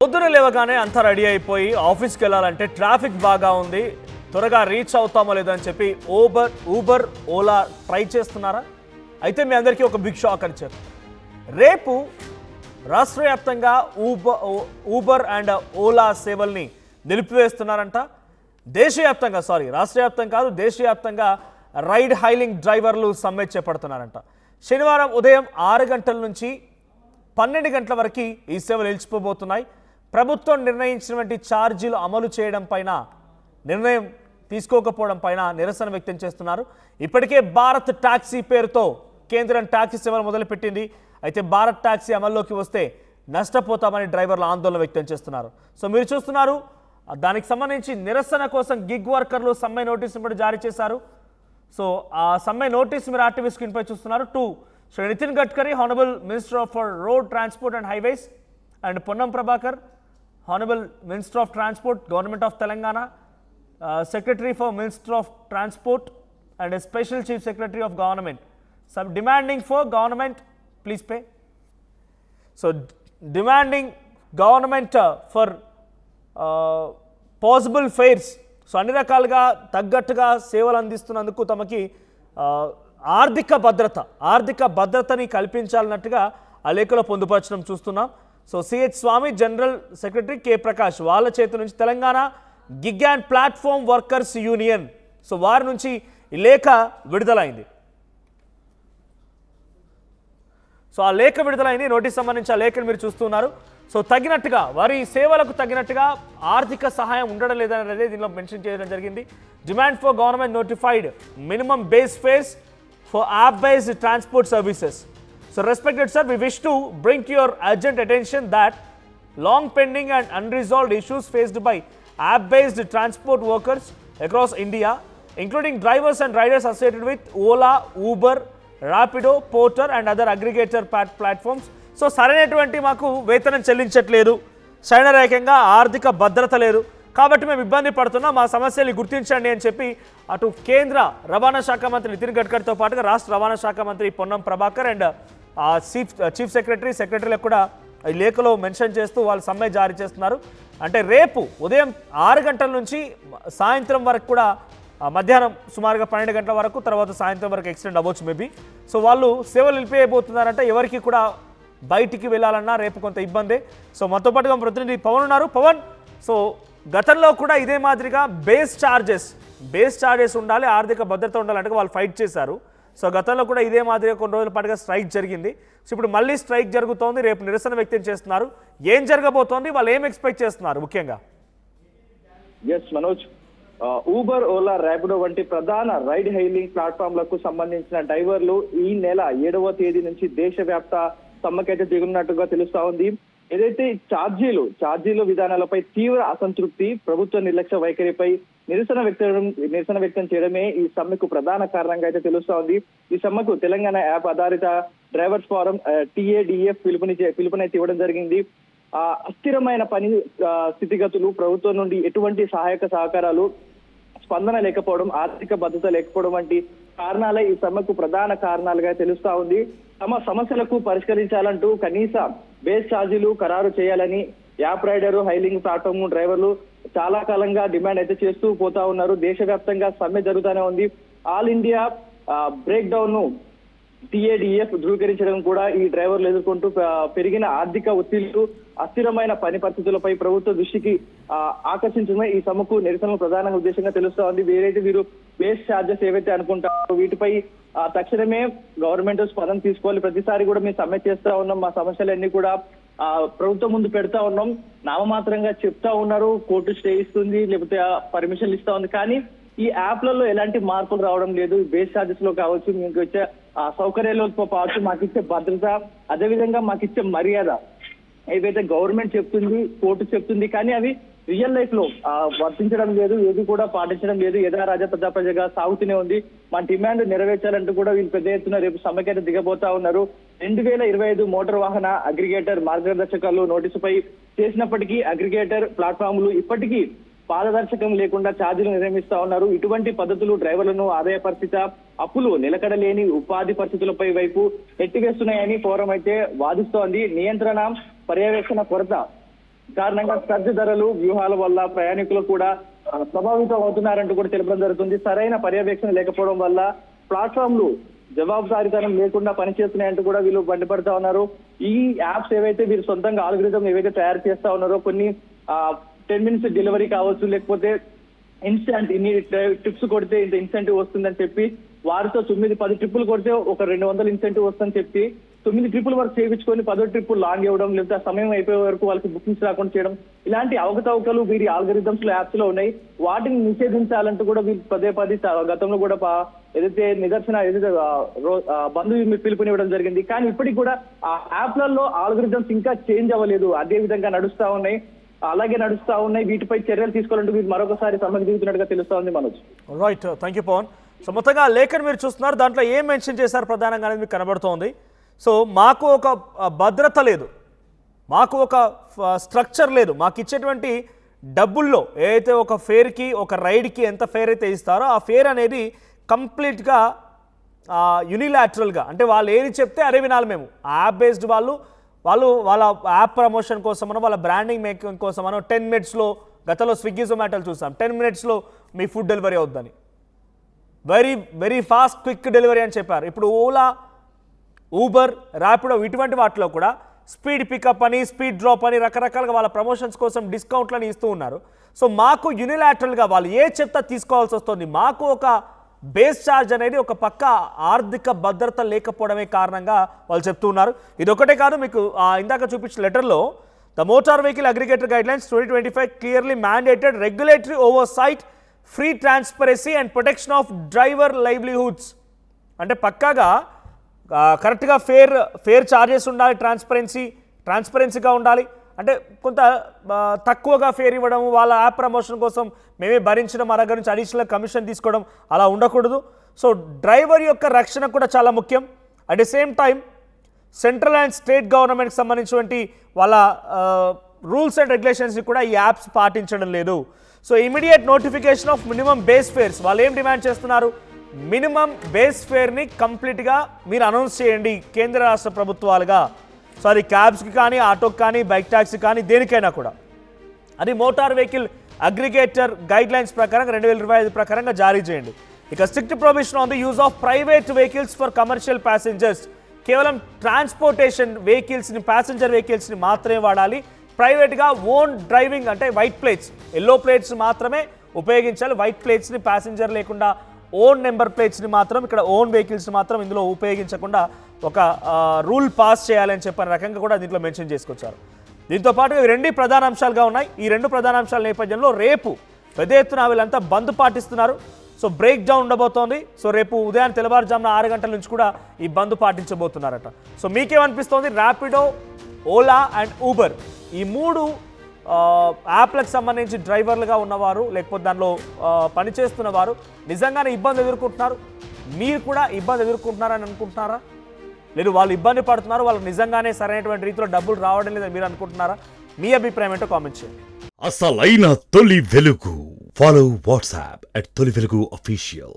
పొద్దున లేవగానే అంతా రెడీ అయిపోయి ఆఫీస్కి వెళ్ళాలంటే ట్రాఫిక్ బాగా ఉంది, త్వరగా రీచ్ అవుతామో లేదని చెప్పి ఊబర్ ఓలా ట్రై చేస్తున్నారా? అయితే మీ అందరికీ ఒక బిగ్ షాక్ అని చెప్పి రేపు రాష్ట్ర వ్యాప్తంగా ఊబర్ అండ్ ఓలా సేవల్ని నిలిపివేస్తున్నారంట. దేశవ్యాప్తంగా రాష్ట్ర వ్యాప్తం కాదు, దేశవ్యాప్తంగా రైడ్ హైలింగ్ డ్రైవర్లు సమ్మె చేపడుతున్నారంట. శనివారం ఉదయం 6 గంటల నుంచి 12 గంటల వరకు ఈ సేవలు నిలిచిపోబోతున్నాయి. ప్రభుత్వం నిర్ణయించినటువంటి ఛార్జీలు అమలు చేయడం పైన, నిర్ణయం తీసుకోకపోవడం పైన నిరసన వ్యక్తం చేస్తున్నారు. ఇప్పటికే భారత్ టాక్సీ పేరుతో కేంద్రం టాక్సీ సేవలు మొదలుపెట్టింది. అయితే భారత్ టాక్సీ అమల్లోకి వస్తే నష్టపోతామని డ్రైవర్లు ఆందోళన వ్యక్తం చేస్తున్నారు. సో మీరు చూస్తున్నారు, దానికి సంబంధించి నిరసన కోసం గిగ్ వర్కర్లు సమ్మె నోటీసును కూడా జారీ చేశారు. సో ఆ సమ్మె నోటీస్ మీరు ఆర్టీవీ స్క్రీన్ పై చూస్తున్నారు. To Shri Nitin Gadkari, honourable minister of road transport and highways, and Ponnam Prabhakar, honourable minister of transport, government of Telangana, secretary for minister of transport and a special chief secretary of government, some demanding for government, please pay. So demanding government for possible fares. So అన్ని రకాలుగా తగ్గట్టుగా సేవలు అందిస్తున్నందుకు తమకి ఆర్థిక భద్రతని కల్పించాలన్నట్టుగా ఆ లేఖలో పొందుపరచడం చూస్తున్నాం. సో సిహెచ్ స్వామి, జనరల్ సెక్రటరీ కె ప్రకాష్, వాళ్ళ చేతి నుంచి Telangana gig and platform workers union, so వారి నుంచి ఈ లేఖ విడుదలైంది. సో ఆ లేఖ విడుదలైంది, నోటీస్ సంబంధించి ఆ లేఖను మీరు చూస్తున్నారు. సో తగినట్టుగా వారి సేవలకు తగినట్టుగా ఆర్థిక సహాయం ఉండడం లేదనేది దీనిలో మెన్షన్ చేయడం జరిగింది. Demand for government notified minimum base fares for app based transport services. So respected sir, we wish to bring to your urgent attention that long pending and unresolved issues faced by app-based transport workers across India, including drivers and riders associated with Ola, Uber, Rapido, Porter and other aggregator platforms. So సరైనటువంటి మాకు వేతనం చెల్లించట్లేదు, సరైన ఆర్థిక భద్రత లేదు, కాబట్టి మేము ఇబ్బంది పడుతున్నాం, మా సమస్యలు గుర్తించండి అని చెప్పి అటు కేంద్ర రవాణా శాఖ మంత్రి నితిన్ గడ్కరీతో పాటుగా రాష్ట్ర రవాణా శాఖ మంత్రి పొన్నం ప్రభాకర్ అండ్ చీఫ్ సెక్రటరీలకు కూడా ఈ లేఖలో మెన్షన్ చేస్తూ వాళ్ళు సమ్మె జారీ చేస్తున్నారు. అంటే రేపు ఉదయం 6 గంటల నుంచి సాయంత్రం వరకు కూడా, మధ్యాహ్నం సుమారుగా 12 గంటల వరకు, తర్వాత సాయంత్రం వరకు ఎక్స్టెండ్ అవ్వచ్చు మేబీ. సో వాళ్ళు సేవలు నిలిపివేయబోతున్నారంటే ఎవరికి కూడా బయటికి వెళ్ళాలన్నా రేపు కొంత ఇబ్బందే. సో మనతో పాటుగా ప్రతినిధి పవన్ ఉన్నారు. పవన్, సో గతంలో కూడా ఇదే మాదిరిగా బేస్ ఛార్జెస్ ఉండాలి, ఆర్థిక భద్రత ఉండాలంటే వాళ్ళు ఫైట్ చేశారు. సో గతంలో కూడా ఇదే మాదిరిగా కొన్ని రోజుల పాటుగా స్ట్రైక్ జరిగింది. సో ఇప్పుడు మళ్ళీ స్ట్రైక్ జరుగుతోంది, రేపు నిరసన వ్యక్తం చేస్తున్నారు. ఏం జరగబోతోంది, వాళ్ళు ఏం ఎక్స్పెక్ట్ చేస్తున్నారు ముఖ్యంగా? ఎస్ మనోజ్, ఊబర్, ఓలా, ర్యాపిడో వంటి ప్రధాన రైడ్ హైలింగ్ ప్లాట్ఫామ్లకు సంబంధించిన డ్రైవర్లు ఈ నెల 7వ తేదీ నుంచి దేశవ్యాప్త సమ్మెకైతే దిగున్నట్టుగా తెలుస్తా ఉంది. ఏదైతే ఛార్జీలు విధానాలపై తీవ్ర అసంతృప్తి, ప్రభుత్వ నిర్లక్ష్య వైఖరిపై నిరసన వ్యక్తం చేయడమే ఈ సమ్మెకు ప్రధాన కారణంగా అయితే తెలుస్తా ఉంది. ఈ సమ్మెకు తెలంగాణ యాప్ ఆధారిత డ్రైవర్స్ ఫోరం TADF పిలుపునైతే ఇవ్వడం జరిగింది. అస్థిరమైన పని స్థితిగతులు, ప్రభుత్వం నుండి ఎటువంటి సహాయక సహకారాలు, స్పందన లేకపోవడం, ఆర్థిక భద్రత లేకపోవడం వంటి కారణాలే ఈ సమ్మెకు ప్రధాన కారణాలుగా తెలుస్తా ఉంది. తమ సమస్యలకు పరిష్కరించాలంటూ కనీస బేస్ ఛార్జీలు ఖరారు చేయాలని యాప్ రైడర్, హైలింగ్ ప్లాట్ఫామ్ డ్రైవర్లు చాలా కాలంగా డిమాండ్ అయితే చేస్తూ పోతా ఉన్నారు. దేశవ్యాప్తంగా సమ్మె జరుగుతూనే ఉంది. ఆల్ ఇండియా బ్రేక్ డౌన్ ను TADF ధృవీకరించడం కూడా ఈ డ్రైవర్లు ఎదుర్కొంటూ పెరిగిన ఆర్థిక ఒత్తిళ్లు, అస్థిరమైన పని పరిస్థితులపై ప్రభుత్వ దృష్టికి ఆకర్షించడమే ఈ సమ్మెకు నిరసన ప్రధాన ఉద్దేశంగా తెలుస్తా ఉంది. వీరు బేస్ ఛార్జెస్ ఏవైతే అనుకుంటారో వీటిపై తక్షణమే గవర్నమెంట్ స్పందన తీసుకోవాలి. ప్రతిసారి కూడా మేము సమ్మె చేస్తా ఉన్నాం, మా సమస్యలన్నీ కూడా ప్రభుత్వం ముందు పెడతా ఉన్నాం, నామమాత్రంగా చెప్తా ఉన్నారు, కోర్టు స్టే ఇస్తుంది, లేకపోతే పర్మిషన్లు ఇస్తా ఉంది, కానీ ఈ యాప్లలో ఎలాంటి మార్పులు రావడం లేదు. బేస్ ఛార్జెస్ లో కావచ్చు, మీకు వచ్చే సౌకర్యాలతో కావచ్చు, మాకు ఇచ్చే భద్రత, అదేవిధంగా మాకు ఇచ్చే మర్యాద ఏవైతే గవర్నమెంట్ చెప్తుంది, కోర్టు చెప్తుంది, కానీ అవి రియల్ లైఫ్ లో వర్తించడం లేదు, ఏది కూడా పాటించడం లేదు. యథారాజా ప్రజాగా సాగుతూనే ఉంది. మన డిమాండ్ నెరవేర్చాలంటూ కూడా వీళ్ళు పెద్ద ఎత్తున రేపు సమ్మెకైతే దిగబోతా ఉన్నారు. 2025 మోటార్ వాహన అగ్రిగేటర్ మార్గదర్శకాలు నోటీసుపై చేసినప్పటికీ అగ్రిగేటర్ ప్లాట్ఫామ్లు ఇప్పటికీ పారదర్శకం లేకుండా ఛార్జీలు నిర్ణయిస్తా ఉన్నారు. ఇటువంటి పద్ధతులు డ్రైవర్లను ఆదాయ పరిస్థితి, అప్పులు, నిలకడలేని ఉపాధి పరిస్థితులపై వైపు నెట్టివేస్తున్నాయని ఫోరం అయితే వాదిస్తోంది. నియంత్రణ, పర్యవేక్షణ కొరత, కారణంగా సర్జ్ ధరలు వ్యూహాల వల్ల ప్రయాణికులు కూడా ప్రభావితం అవుతున్నారంటూ కూడా తెలపడం జరుగుతుంది. సరైన పర్యవేక్షణ లేకపోవడం వల్ల ప్లాట్ఫామ్లు జవాబుదారీతనం లేకుండా పనిచేస్తున్నాయంటూ కూడా వీళ్ళు మండిపడతా ఉన్నారు. ఈ యాప్స్ ఏవైతే వీరు సొంతంగా ఆల్గరిథం ఏవైతే తయారు చేస్తా ఉన్నారో కొన్ని 10 minutes డెలివరీ కావచ్చు, లేకపోతే ఇన్స్టెంట్ ఇన్ని ట్రిప్స్ కొడితే ఇంత ఇన్సెంటివ్ వస్తుందని చెప్పి వారితో 9-10 ట్రిప్పులు కొడితే ఒక 200 ఇన్సెంటివ్ వస్తుందని చెప్పి 9 ట్రిప్పుల వరకు చేయించుకొని 10వ ట్రిప్ లాంగ్ ఇవ్వడం, లేదా సమయం అయిపోయే వరకు వాళ్ళకి బుకింగ్స్ రాకుండా చేయడం, ఇలాంటి అవకతవకలు వీరి ఆల్గరిథమ్స్ లో యాప్స్ లో ఉన్నాయి. వాటిని నిషేధించాలంటూ కూడా వీరు పదే గతంలో కూడా ఏదైతే నిదర్శన ఏదైతే బంధు పిలుపునివ్వడం జరిగింది. కానీ ఇప్పటికి కూడా ఆ యాప్లలో ఆల్గరిథమ్స్ ఇంకా చేంజ్ అవ్వలేదు, అదే విధంగా నడుస్తా ఉన్నాయి. వీటిపై చర్యలు తీసుకోవాలంటూ మీరు మరొకసారి సమ్మెకు దిగుతున్నట్టుగా తెలుస్తా ఉంది Manoj. Right, thank you Pavan. So మొత్తంగా లేఖను మీరు చూస్తున్నారు, దాంట్లో ఏం మెన్షన్ చేశారు ప్రధానంగా అనేది మీకు కనబడుతోంది. సో మాకు ఒక భద్రత లేదు, మాకు ఒక స్ట్రక్చర్ లేదు, మాకు ఇచ్చేటువంటి డబ్బుల్లో ఏదైతే ఒక ఫేర్కి ఒక రైడ్కి ఎంత ఫేర్ అయితే ఇస్తారో ఆ ఫేర్ అనేది కంప్లీట్గా యూనిలాటరల్గా, అంటే వాళ్ళు ఏది చెప్తే అదే వినాలి. మేము యాప్ బేస్డ్ వాళ్ళు వాళ్ళ యాప్ ప్రమోషన్ కోసమనో వాళ్ళ బ్రాండింగ్ మేకింగ్ కోసమనో 10 minutesలో, గతంలో స్విగ్గీ జొమాటోలు చూసాం 10 minutesలో మీ ఫుడ్ డెలివరీ అవుద్దని, వెరీ ఫాస్ట్ క్విక్ డెలివరీ అని చెప్పారు. ఇప్పుడు ఓలా, ఊబర్, ర్యాపిడో ఇటువంటి వాటిలో కూడా స్పీడ్ పికప్ అని, స్పీడ్ డ్రాప్ అని రకరకాలుగా వాళ్ళ ప్రమోషన్స్ కోసం డిస్కౌంట్లని ఇస్తూ ఉన్నారు. సో మాకు యూనిలాటరల్గా వాళ్ళు ఏ చెప్తా తీసుకోవాల్సి వస్తుంది. మాకు ఒక బేస్ ఛార్జ్ అనేది ఒక పక్క ఆర్థిక భద్రత లేకపోవడమే కారణంగా వాళ్ళు చెప్తూ ఉన్నారు. ఇది ఒకటే కాదు, మీకు ఇందాక చూపించిన లెటర్లో the motor vehicle aggregator guidelines 2025 clearly mandated regulatory oversight, free transparency and protection of driver livelihoods. అంటే పక్కాగా కరెక్ట్గా ఫేర్ ఛార్జెస్ ఉండాలి, ట్రాన్స్పరెన్సీగా ఉండాలి. అంటే కొంత తక్కువగా ఫేర్ ఇవ్వడం, వాళ్ళ యాప్ ప్రమోషన్ కోసం మేమే భరించడం, మా దగ్గర నుంచి అడిషనల్ కమిషన్ తీసుకోవడం అలా ఉండకూడదు. సో డ్రైవర్ యొక్క రక్షణ కూడా చాలా ముఖ్యం. At the same time central and state గవర్నమెంట్కి సంబంధించినటువంటి వాళ్ళ రూల్స్ అండ్ రెగ్యులేషన్స్ని కూడా ఈ యాప్స్ పాటించడం లేదు. So immediate notification off minimum base fares, వాళ్ళు ఏం డిమాండ్ చేస్తున్నారు? మినిమం బేస్ ఫేర్ని కంప్లీట్గా మీరు అనౌన్స్ చేయండి కేంద్ర రాష్ట్ర ప్రభుత్వాలుగా. సో అది క్యాబ్స్కి కానీ, ఆటోకి కానీ, బైక్ ట్యాక్సీ కానీ, దేనికైనా కూడా అది మోటార్ వెహికల్ అగ్రిగేటర్ గైడ్లైన్స్ ప్రకారం 2025 ప్రకారంగా జారీ చేయండి. ఇక strict prohibition on the use of private vehicles for commercial passengers, కేవలం ట్రాన్స్పోర్టేషన్ వెహికల్స్ని, ప్యాసింజర్ వెహికల్స్ని మాత్రమే వాడాలి. ప్రైవేట్గా ఓన్ డ్రైవింగ్ అంటే వైట్ ప్లేట్స్, ఎల్లో ప్లేట్స్ మాత్రమే ఉపయోగించాలి. వైట్ ప్లేట్స్ని, ప్యాసింజర్ లేకుండా ఓన్ నెంబర్ ప్లేట్స్ని మాత్రం, ఇక్కడ ఓన్ వెహికల్స్ని మాత్రం ఇందులో ఉపయోగించకుండా ఒక రూల్ పాస్ చేయాలని చెప్పిన రకంగా కూడా దీంట్లో మెన్షన్ చేసుకొచ్చారు. దీంతో పాటు ఇవి 2 ప్రధాన అంశాలుగా ఉన్నాయి. ఈ 2 ప్రధాన అంశాల నేపథ్యంలో రేపు పెద్ద ఎత్తున వీళ్ళంతా బంద్ పాటిస్తున్నారు. సో బ్రేక్ డౌన్ ఉండబోతోంది. సో రేపు ఉదయం తెల్లవారుజామున 6 గంటల నుంచి కూడా ఈ బంద్ పాటించబోతున్నారట. సో మీకేమనిపిస్తోంది? ర్యాపిడో, ఓలా అండ్ ఊబర్ ఈ 3 యాప్లకు సంబంధించి డ్రైవర్లుగా ఉన్నవారు, లేకపోతే దానిలో పనిచేస్తున్న వారు నిజంగానే ఇబ్బంది ఎదుర్కొంటున్నారు, మీరు కూడా ఇబ్బంది ఎదుర్కొంటున్నారని అనుకుంటున్నారా? లేదు వాళ్ళు ఇబ్బంది పడుతున్నారు, వాళ్ళకి నిజంగానే సరైనటువంటి రీతిలో డబ్బులు రావడం లేదని మీరు అనుకుంటున్నారా? మీ అభిప్రాయం ఏంటో కామెంట్ చేయండి. అసలైన తొలి వెలుగు. ఫాలో వాట్సాప్ @తొలి వెలుగు అఫీషియల్.